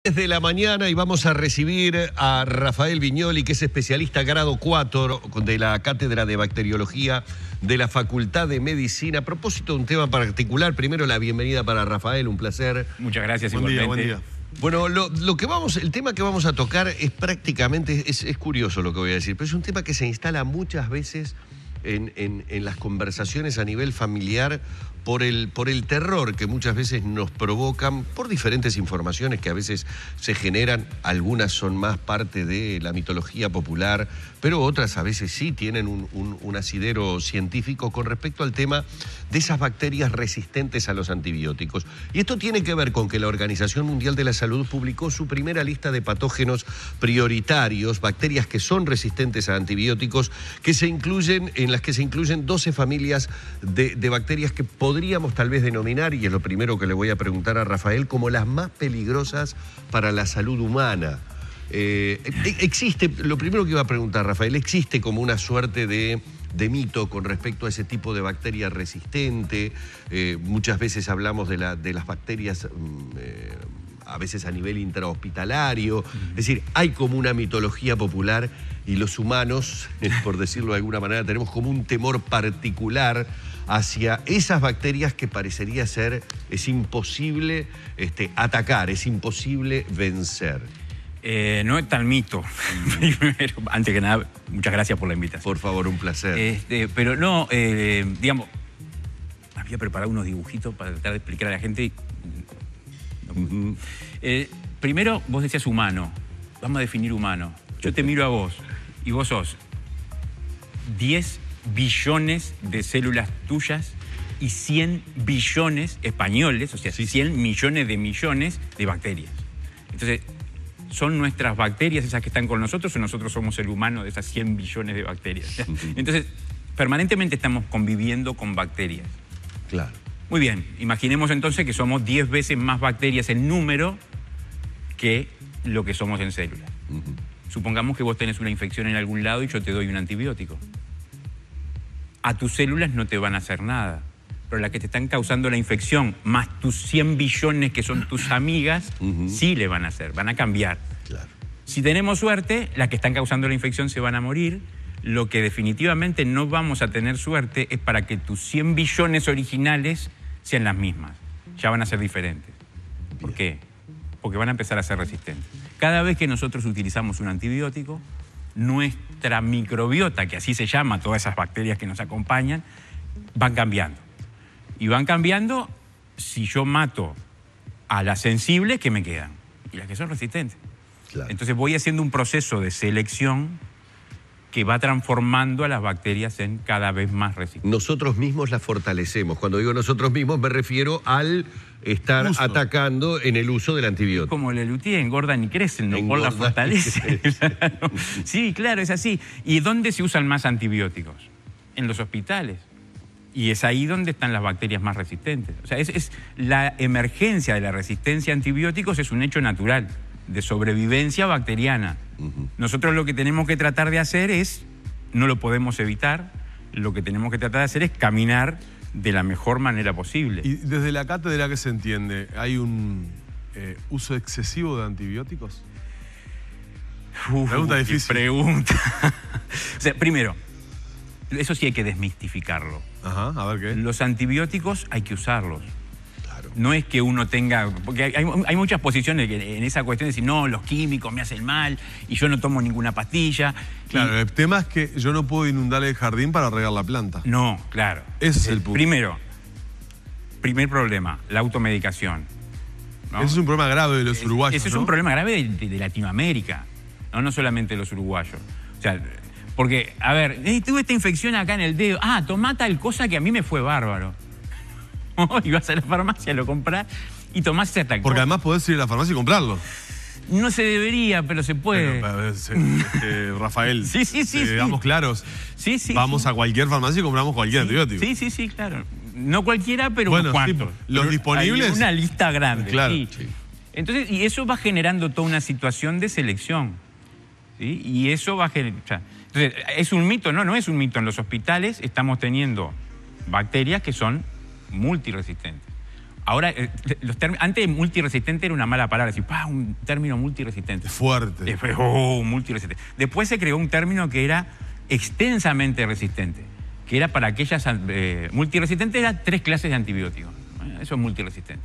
De la mañana y vamos a recibir a Rafael Viñoli, que es especialista grado 4 de la Cátedra de Bacteriología de la Facultad de Medicina. A propósito de un tema particular, primero la bienvenida para Rafael, un placer. Muchas gracias, Buen día, buen día. Bueno, el tema que vamos a tocar es prácticamente, es curioso lo que voy a decir, pero es un tema que se instala muchas veces en las conversaciones a nivel familiar por el terror que muchas veces nos provocan por diferentes informaciones que a veces se generan. Algunas son más parte de la mitología popular, pero otras a veces sí tienen un asidero científico con respecto al tema de esas bacterias resistentes a los antibióticos. Y esto tiene que ver con que la Organización Mundial de la Salud publicó su primera lista de patógenos prioritarios, bacterias que son resistentes a antibióticos, en las que se incluyen 12 familias de bacterias que podríamos tal vez denominar, y es lo primero que le voy a preguntar a Rafael, como las más peligrosas para la salud humana. Existe, lo primero que iba a preguntar, Rafael, ¿existe como una suerte de mito con respecto a ese tipo de bacteria resistente? Muchas veces hablamos de las bacterias a veces a nivel intrahospitalario. Es decir, hay como una mitología popular y los humanos, por decirlo de alguna manera, tenemos como un temor particular hacia esas bacterias que parecería ser es imposible atacar, es imposible vencer. No es tan mito. Primero, antes que nada, muchas gracias por la invitación. Por favor, un placer. Pero no, digamos, había preparado unos dibujitos para tratar de explicar a la gente. Primero, vos decías humano. Vamos a definir humano. Yo te miro a vos y vos sos 10 billones de células tuyas y 100 billones españoles, o sea, 100 millones de bacterias. Entonces, ¿son nuestras bacterias esas que están con nosotros o nosotros somos el humano de esas 100 billones de bacterias? Entonces, permanentemente estamos conviviendo con bacterias. Claro. Muy bien, imaginemos entonces que somos 10 veces más bacterias en número que lo que somos en células. Supongamos que vos tenés una infección en algún lado y yo te doy un antibiótico. A tus células no te van a hacer nada, pero las que te están causando la infección, más tus 100 billones que son tus amigas, sí le van a hacer, van a cambiar. Claro. Si tenemos suerte, las que están causando la infección se van a morir. Lo que definitivamente no vamos a tener suerte es para que tus 100 billones originales sean las mismas. Ya van a ser diferentes. ¿Por qué? Porque van a empezar a ser resistentes. Cada vez que nosotros utilizamos un antibiótico, nuestra microbiota, que así se llama, todas esas bacterias que nos acompañan, van cambiando. Y van cambiando si yo mato a las sensibles que me quedan y las que son resistentes. Claro. Entonces voy haciendo un proceso de selección que va transformando a las bacterias en cada vez más resistentes. Nosotros mismos las fortalecemos. Cuando digo nosotros mismos me refiero al estar atacando en el uso del antibiótico. Como el Lelutier, engordan y crecen, no por la fortaleza. Sí, claro, es así. ¿Y dónde se usan más antibióticos? En los hospitales. Y es ahí donde están las bacterias más resistentes. O sea, la emergencia de la resistencia a antibióticos es un hecho natural de sobrevivencia bacteriana. Nosotros lo que tenemos que tratar de hacer no lo podemos evitar, lo que tenemos que tratar de hacer es caminar de la mejor manera posible. ¿Y desde la cátedra qué se entiende? ¿Hay un uso excesivo de antibióticos? Pregunta difícil. Pregunta. O sea, primero, eso sí hay que desmistificarlo. Ajá, a ver qué. Los antibióticos hay que usarlos. No es que uno tenga... Porque hay muchas posiciones en esa cuestión de decir, no, los químicos me hacen mal y yo no tomo ninguna pastilla. Claro, el tema es que yo no puedo inundar el jardín para regar la planta. No, claro. Ese es el punto. Primero, primer problema, la automedicación, ¿no? Ese es un problema grave de los uruguayos, Ese es un problema grave de Latinoamérica, no solamente de los uruguayos. O sea, porque, a ver, tuve esta infección acá en el dedo. Ah, tomá tal cosa que a mí me fue bárbaro. Y vas a la farmacia, lo compras y tomás ese tal cosa. Porque además podés ir a la farmacia y comprarlo. No se debería, pero se puede. Rafael, sí. Digamos claros. Sí. Vamos a cualquier farmacia y compramos cualquier antibiótico. Sí, claro. No cualquiera, pero bueno, unos cuantos. Sí, los disponibles. Hay una lista grande. Claro. Sí. Entonces, y eso va generando toda una situación de selección. ¿Sí? Y eso va a generar... O sea, entonces, ¿es un mito? No es un mito. En los hospitales estamos teniendo bacterias que son multiresistentes. Ahora, antes multiresistente era una mala palabra, decir, un término multiresistente. Fuerte. Después, multiresistente. Después se creó un término que era extensamente resistente, que era para aquellas multiresistentes, eran 3 clases de antibióticos. Eso es multiresistente.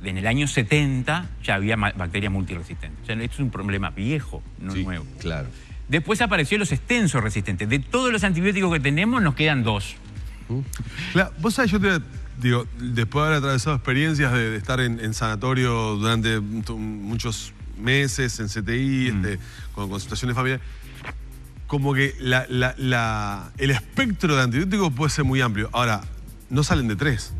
En el año 70 ya había bacterias multiresistentes. O sea, esto es un problema viejo, no nuevo. Claro. Después apareció los extensos resistentes. De todos los antibióticos que tenemos, nos quedan 2. Claro, vos sabés, yo te digo, después de haber atravesado experiencias de estar en sanatorio durante muchos meses, en CTI, con situaciones familiares, como que el espectro de antibióticos puede ser muy amplio. Ahora, no salen de 3.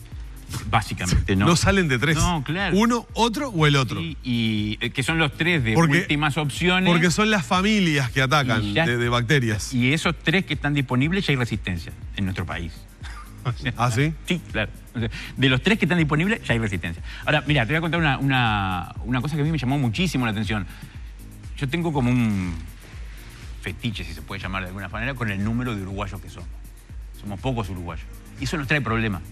Básicamente, no. No salen de 3. No, claro. Uno, otro o el otro. Y que son los 3 de últimas opciones. Porque son las familias que atacan de bacterias. Y esos 3 que están disponibles ya hay resistencia en nuestro país. O sea, ¿Ah, sí? Sí, claro. O sea, de los 3 que están disponibles ya hay resistencia. Ahora, mira, te voy a contar una cosa que a mí me llamó muchísimo la atención. Yo tengo como un fetiche, si se puede llamar de alguna manera, con el número de uruguayos que somos. Somos pocos uruguayos. Y eso nos trae problemas.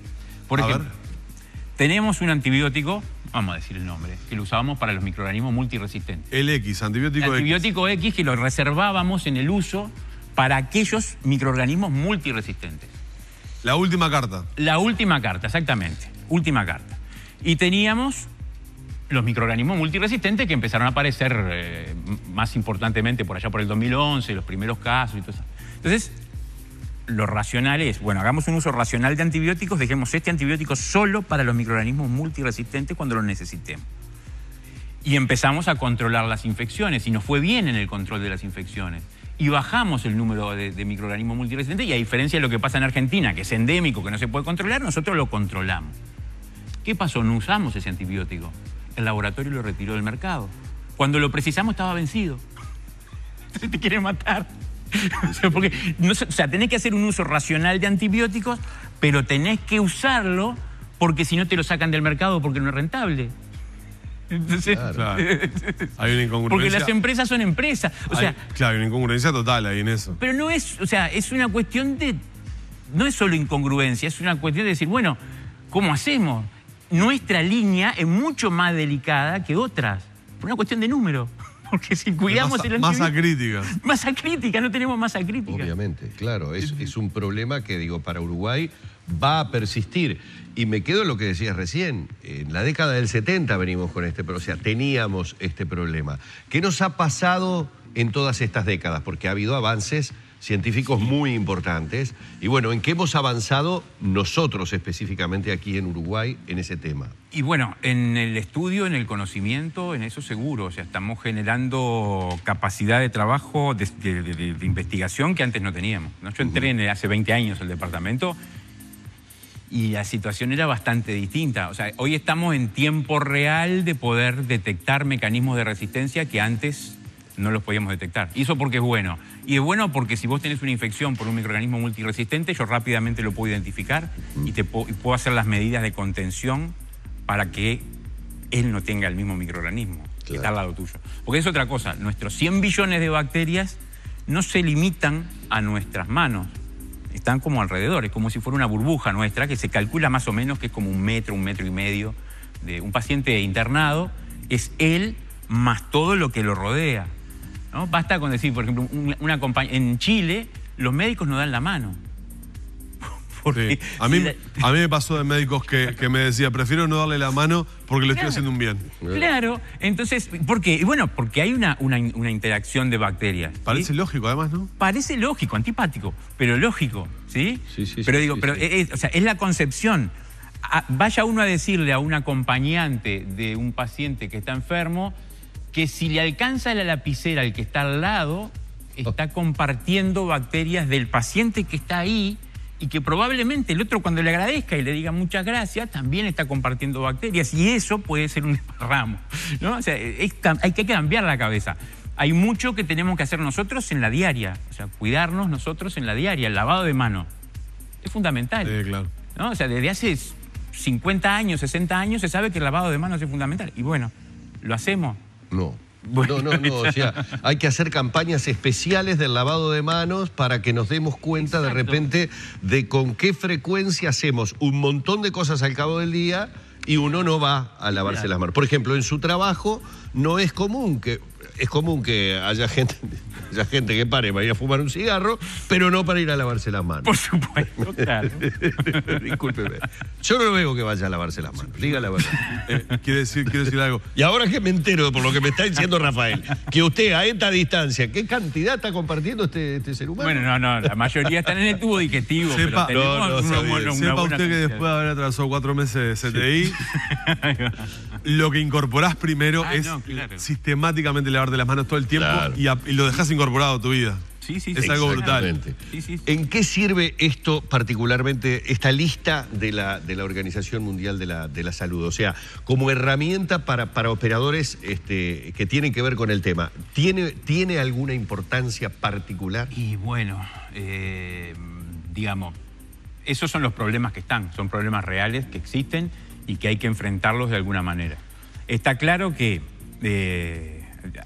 Por ejemplo, tenemos un antibiótico, vamos a decir el nombre, que lo usábamos para los microorganismos multiresistentes. El X, antibiótico X, que lo reservábamos en el uso para aquellos microorganismos multiresistentes. La última carta. La última carta, exactamente. Última carta. Y teníamos los microorganismos multiresistentes que empezaron a aparecer más importantemente por allá por el 2011, los primeros casos y todo eso. Entonces, lo racional es, bueno, hagamos un uso racional de antibióticos, dejemos este antibiótico solo para los microorganismos multiresistentes cuando lo necesitemos. Y empezamos a controlar las infecciones, y nos fue bien en el control de las infecciones. Y bajamos el número de microorganismos multiresistentes, y a diferencia de lo que pasa en Argentina, que es endémico, que no se puede controlar, nosotros lo controlamos. ¿Qué pasó? No usamos ese antibiótico. El laboratorio lo retiró del mercado. Cuando lo precisamos estaba vencido. Entonces te quiere matar. Porque tenés que hacer un uso racional de antibióticos, pero tenés que usarlo porque si no te lo sacan del mercado porque no es rentable. Entonces, claro. Hay una incongruencia. Porque las empresas son empresas. Claro, hay una incongruencia total ahí en eso. Pero no es, es una cuestión de... No es solo incongruencia, es una cuestión de decir, bueno, ¿cómo hacemos? Nuestra línea es mucho más delicada que otras. Por una cuestión de número. Porque si cuidamos el antibiótico... Masa crítica. Masa crítica, no tenemos masa crítica. Obviamente, claro. Es un problema que, digo, para Uruguay va a persistir. Y me quedo en lo que decías recién. En la década del 70 venimos con este problema. O sea, teníamos este problema. ¿Qué nos ha pasado en todas estas décadas? Porque ha habido avances científicos muy importantes. Y bueno, ¿en qué hemos avanzado nosotros específicamente aquí en Uruguay en ese tema? Y bueno, en el estudio, en el conocimiento, en eso seguro. O sea, estamos generando capacidad de trabajo, de investigación que antes no teníamos, ¿no? Yo entré hace 20 años al departamento y la situación era bastante distinta. O sea, hoy estamos en tiempo real de poder detectar mecanismos de resistencia que antes no los podíamos detectar. Y eso porque es bueno. Y es bueno porque si vos tenés una infección por un microorganismo multiresistente, yo rápidamente lo puedo identificar y puedo hacer las medidas de contención para que él no tenga el mismo microorganismo que está al lado tuyo. Porque es otra cosa, nuestros 100 billones de bacterias no se limitan a nuestras manos, están como alrededor, es como si fuera una burbuja nuestra que se calcula más o menos que es como 1 metro, 1,5 metros de un paciente internado, es él más todo lo que lo rodea, ¿no? Basta con decir, por ejemplo, en Chile los médicos no dan la mano. Sí. A mí me pasó de médicos que me decía, prefiero no darle la mano porque le estoy haciendo un bien. Claro, entonces, ¿por qué? Bueno, porque hay una interacción de bacterias. Parece lógico, además, ¿no? Parece lógico, antipático, pero lógico, ¿sí? Pero digo, es la concepción. Vaya uno a decirle a un acompañante de un paciente que está enfermo que si le alcanza la lapicera al que está al lado, está compartiendo bacterias del paciente que está ahí, y que probablemente el otro cuando le agradezca y le diga muchas gracias, también está compartiendo bacterias, y eso puede ser un desparramo, ¿no? O sea, hay que cambiar la cabeza. Hay mucho que tenemos que hacer nosotros en la diaria, o sea, cuidarnos nosotros en la diaria. El lavado de manos es fundamental. Sí, claro. ¿No? O sea, desde hace 50 años, 60 años se sabe que el lavado de manos es fundamental. Y bueno, ¿lo hacemos? No. No, o sea, hay que hacer campañas especiales del lavado de manos para que nos demos cuenta de repente de con qué frecuencia hacemos un montón de cosas al cabo del día y uno no va a lavarse las manos. Por ejemplo, en su trabajo no es común que... Es común que haya gente que pare para ir a fumar un cigarro, pero no para ir a lavarse las manos. Por supuesto, claro. Discúlpeme. Yo no veo que vaya a lavarse las manos. Diga la verdad. Quiero decir algo. Y ahora que me entero por lo que me está diciendo Rafael, que usted a esta distancia, ¿qué cantidad está compartiendo este ser humano? Bueno, no, la mayoría están en el tubo digestivo. Sepa, pero tenemos sepa usted que después de haber atrasado 4 meses de CTI, lo que incorporás primero es sistemáticamente lavarte las manos todo el tiempo y lo dejás incorporado a tu vida. Sí, es algo brutal. Sí. ¿En qué sirve esto particularmente, esta lista de la Organización Mundial de la Salud? O sea, como herramienta para operadores que tienen que ver con el tema. ¿Tiene alguna importancia particular? Y bueno, digamos, esos son los problemas que están. Son problemas reales que existen y que hay que enfrentarlos de alguna manera. Está claro que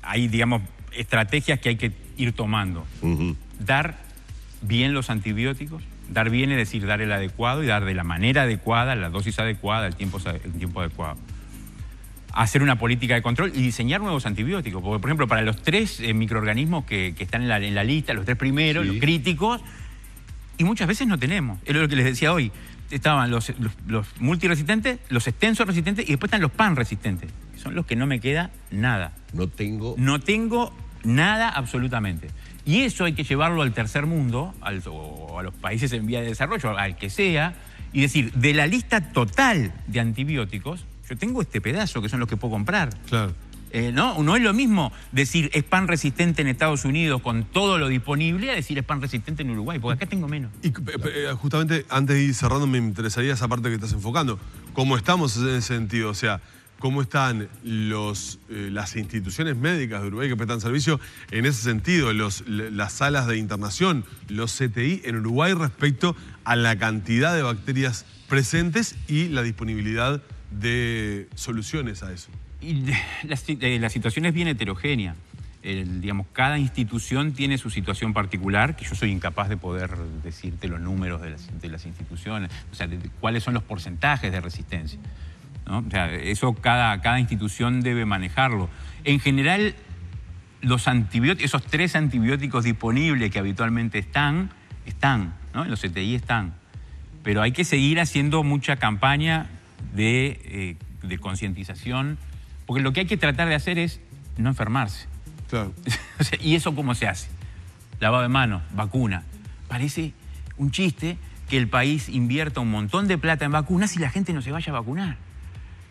hay, digamos, estrategias que hay que ir tomando. Dar bien los antibióticos, dar bien es decir, dar el adecuado y dar de la manera adecuada, la dosis adecuada, el tiempo adecuado. Hacer una política de control y diseñar nuevos antibióticos. Porque, por ejemplo, para los 3 microorganismos que están en la lista, los 3 primeros, los críticos, y muchas veces no tenemos. Es lo que les decía hoy. Estaban los multiresistentes, los extensos resistentes y después están los pan resistentes. Son los que no me queda nada. No tengo nada absolutamente. Y eso hay que llevarlo al tercer mundo, o a los países en vía de desarrollo, al que sea, y decir, de la lista total de antibióticos, yo tengo este pedazo que son los que puedo comprar. Claro. No es lo mismo decir es pan resistente en Estados Unidos con todo lo disponible a decir es pan resistente en Uruguay, porque acá tengo menos. Y justamente antes de ir cerrando me interesaría esa parte que estás enfocando. ¿Cómo estamos en ese sentido? O sea, ¿cómo están las instituciones médicas de Uruguay que prestan servicio en ese sentido? Las salas de internación, los CTI en Uruguay respecto a la cantidad de bacterias presentes y la disponibilidad de soluciones a eso. Y la situación es bien heterogénea. Digamos, cada institución tiene su situación particular, que yo soy incapaz de poder decirte los números de las instituciones, o sea, cuáles son los porcentajes de resistencia, ¿no? O sea, eso cada institución debe manejarlo. En general, los antibióticos, esos 3 antibióticos disponibles que habitualmente están, ¿no? En los CTI están. Pero hay que seguir haciendo mucha campaña de concientización, porque lo que hay que tratar de hacer es no enfermarse. Claro. O sea, ¿y eso cómo se hace? Lavado de manos, vacuna. Parece un chiste que el país invierta un montón de plata en vacunas y la gente no se vaya a vacunar,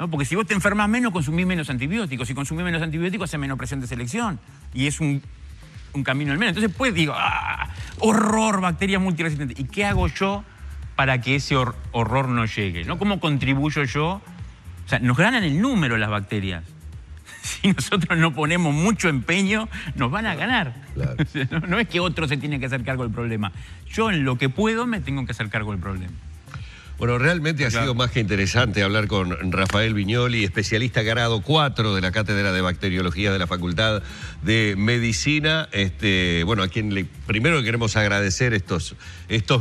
¿no? Porque si vos te enfermas menos, consumís menos antibióticos. Si consumís menos antibióticos, hace menos presión de selección. Y es un camino al menos. Entonces, pues digo, horror, bacterias multiresistentes. ¿Y qué hago yo para que ese horror no llegue, ¿no? ¿Cómo contribuyo yo? O sea, nos ganan el número las bacterias. Si nosotros no ponemos mucho empeño, nos van a ganar. Claro. No es que otro se tiene que hacer cargo del problema. Yo en lo que puedo me tengo que hacer cargo del problema. Bueno, realmente ha sido más que interesante hablar con Rafael Viñoli, especialista grado 4 de la Cátedra de Bacteriología de la Facultad de Medicina. Bueno, a quien primero queremos agradecer estos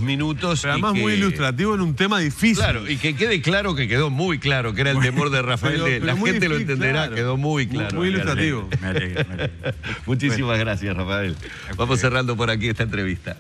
minutos. Pero además muy ilustrativo en un tema difícil. Claro, y que quede claro, que quedó muy claro, que era el temor de Rafael. Pero la gente lo entenderá, claro. Quedó muy claro. Muy ilustrativo. Me alegro. Muchísimas gracias, Rafael. Vamos cerrando por aquí esta entrevista.